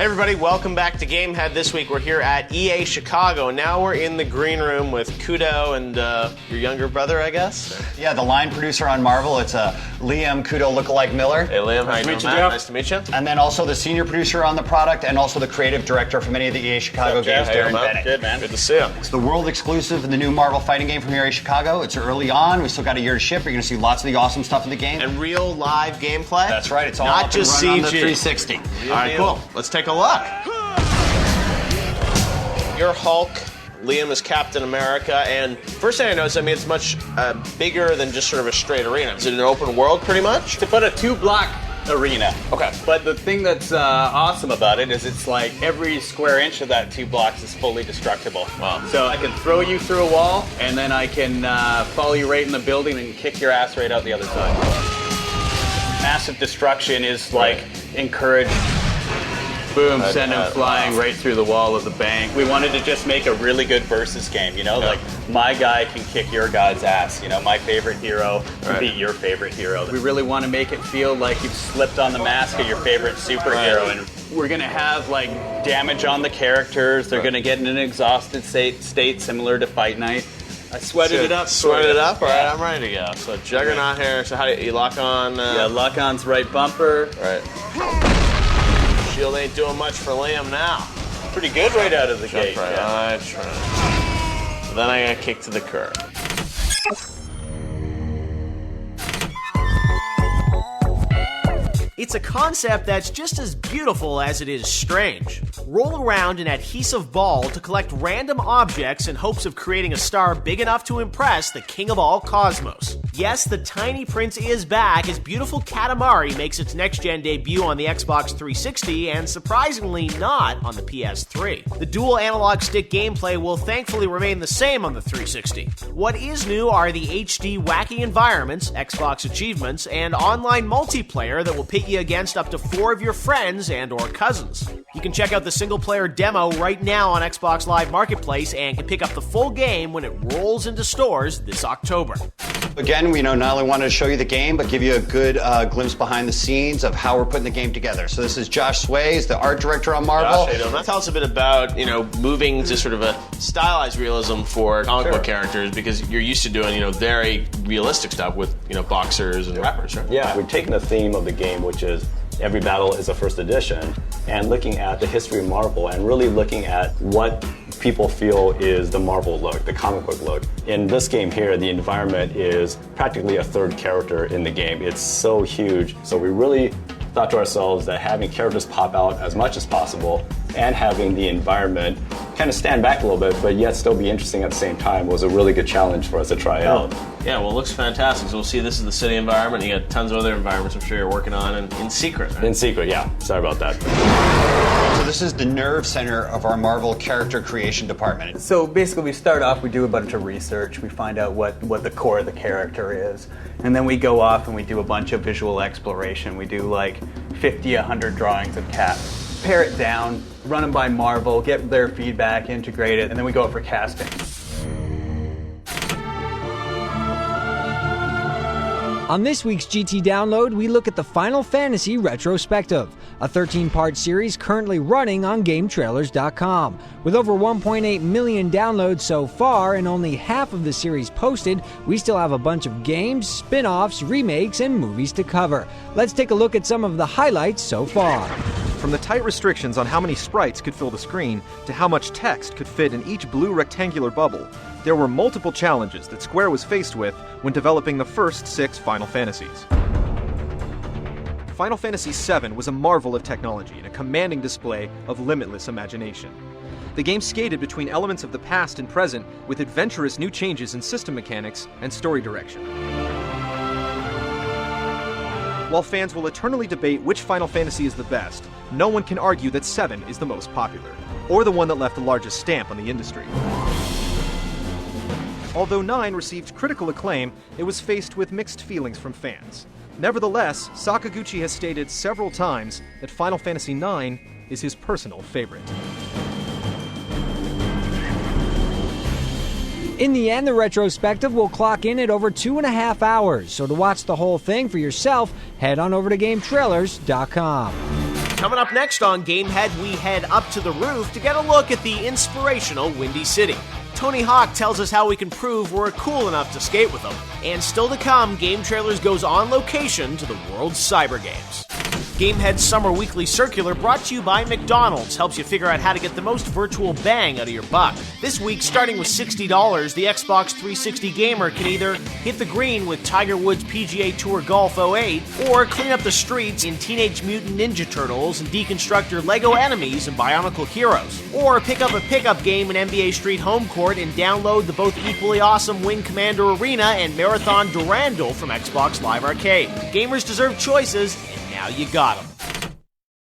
Hey everybody, welcome back to Gamehead. This week we're here at EA Chicago, and now we're in the green room with Kudo and your younger brother, I guess? Yeah, the line producer on Marvel. It's Liam Kudo lookalike Miller. Hey Liam, how you doing, Matt? Nice to meet you. And then also the senior producer on the product and also the creative director for many of the EA Chicago games, Darren Bennett. Good, man. Good to see you. It's the world exclusive in the new Marvel fighting game from EA Chicago. It's early on. We still got a year to ship. You're going to see lots of the awesome stuff in the game. And real live gameplay? That's right. It's all not up just and running CG. on the 360. All right, cool. Let's take a look. You're Hulk. Liam is Captain America, and first thing I noticed, I mean, it's much bigger than just sort of a straight arena. Is it an open world, pretty much? It's about a 2-block arena. Okay. But the thing that's awesome about it is it's like every square inch of that 2 blocks is fully destructible. Wow. So I can throw you through a wall, and then I can follow you right in the building and kick your ass right out the other side. Massive destruction is like encouraged. Boom, send him flying right through the wall of the bank. We wanted to just make a really good versus game, you know? Yeah. Like, my guy can kick your guy's ass, you know? My favorite hero can beat your favorite hero. We really want to make it feel like you've slipped on the mask of your favorite superhero. And we're going to have, like, damage on the characters. They're going to get in an exhausted state similar to Fight Night. I sweated it up. Sweated it up? All right, I'm ready to go. So, Juggernaut here. So, how do you lock on? Yeah, lock on's right bumper. Right. Shield ain't doing much for Liam now. Pretty good right out of the gate. Right. Yeah. That's right. So then I got kicked to the curb. It's a concept that's just as beautiful as it is strange. Roll around an adhesive ball to collect random objects in hopes of creating a star big enough to impress the king of all cosmos. Yes, the tiny prince is back as beautiful Katamari makes its next-gen debut on the Xbox 360 and surprisingly not on the PS3. The dual analog stick gameplay will thankfully remain the same on the 360. What is new are the HD wacky environments, Xbox achievements, and online multiplayer that will pit you against up to 4 of your friends and or cousins. You can check out the single-player demo right now on Xbox Live Marketplace and can pick up the full game when it rolls into stores this October. Again, we not only wanted to show you the game, but give you a good glimpse behind the scenes of how we're putting the game together. So this is Josh Sways, the art director on Marvel. Josh, tell us a bit about, moving to sort of a stylized realism for comic book characters, because you're used to doing, very realistic stuff with, boxers and rappers, right? Yeah, we've taken the theme of the game, which is every battle is a first edition, and looking at the history of Marvel and really looking at what people feel is the Marvel look, the comic book look. In this game here, the environment is practically a third character in the game. It's so huge. So we really thought to ourselves that having characters pop out as much as possible and having the environment kind of stand back a little bit, but yet still be interesting at the same time was a really good challenge for us to try out. Yeah, well, it looks fantastic. So we'll see, this is the city environment. You got tons of other environments I'm sure you're working on in secret, right? In secret, yeah. Sorry about that. So this is the nerve center of our Marvel character creation department. So basically we start off, we do a bunch of research, we find out what the core of the character is, and then we go off and we do a bunch of visual exploration. We do like 50, 100 drawings of Cap. Pare it down, run them by Marvel, get their feedback, integrate it, and then we go out for casting. On this week's GT Download, we look at the Final Fantasy Retrospective, a 13-part series currently running on GameTrailers.com. With over 1.8 million downloads so far and only half of the series posted, we still have a bunch of games, spin-offs, remakes, and movies to cover. Let's take a look at some of the highlights so far. From the tight restrictions on how many sprites could fill the screen to how much text could fit in each blue rectangular bubble, there were multiple challenges that Square was faced with when developing the first 6 Final Fantasies. Final Fantasy VII was a marvel of technology and a commanding display of limitless imagination. The game skated between elements of the past and present with adventurous new changes in system mechanics and story direction. While fans will eternally debate which Final Fantasy is the best, no one can argue that 7 is the most popular, or the one that left the largest stamp on the industry. Although 9 received critical acclaim, it was faced with mixed feelings from fans. Nevertheless, Sakaguchi has stated several times that Final Fantasy IX is his personal favorite. In the end, the retrospective will clock in at over 2.5 hours, so to watch the whole thing for yourself, head on over to GameTrailers.com. Coming up next on Gamehead, we head up to the roof to get a look at the inspirational Windy City. Tony Hawk tells us how we can prove we're cool enough to skate with them. And still to come, Game Trailers goes on location to the World Cyber Games. Gamehead's Summer Weekly Circular, brought to you by McDonald's, helps you figure out how to get the most virtual bang out of your buck. This week, starting with $60, the Xbox 360 gamer can either hit the green with Tiger Woods PGA Tour Golf 08, or clean up the streets in Teenage Mutant Ninja Turtles and deconstruct your Lego enemies in Bionicle Heroes. Or pick up a pickup game in NBA Street Home Court and download the both equally awesome Wing Commander Arena and Marathon Durandal from Xbox Live Arcade. Gamers deserve choices, and now you got them.